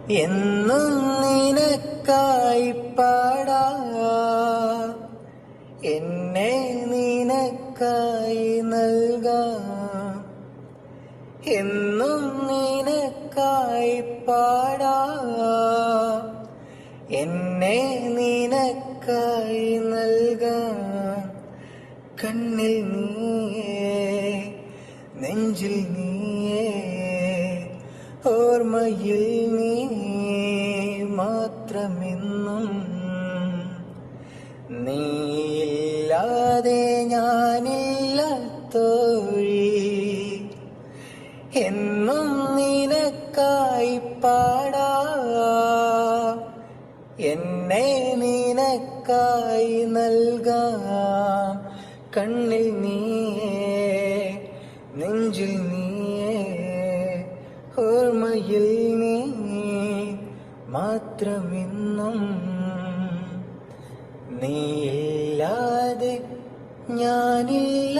എന്നും നിനക്കായി പാടാം, എന്നെ നിനക്കായി നൽകാം. എന്നും നിനക്കായി പാടാം, എന്നെ നിനക്കായി നൽകാം. കണ്ണിൽ നീയേ, നെഞ്ചിൽ നീയേ, ഓർമ്മയിൽ നീ മാത്രമെന്നും. നീയില്ലാതെ ഞാനില്ല തോഴി, എന്നും നിനക്കായി പാടാം, എന്നെ നിനക്കായി നൽകാം. കണ്ണിൽ നീയേ, നെഞ്ചിൽ നീയേ, ഓർമ്മയിൽ നീ മാത്രമെന്നും. നീയില്ലാതെ ഞാനില്ല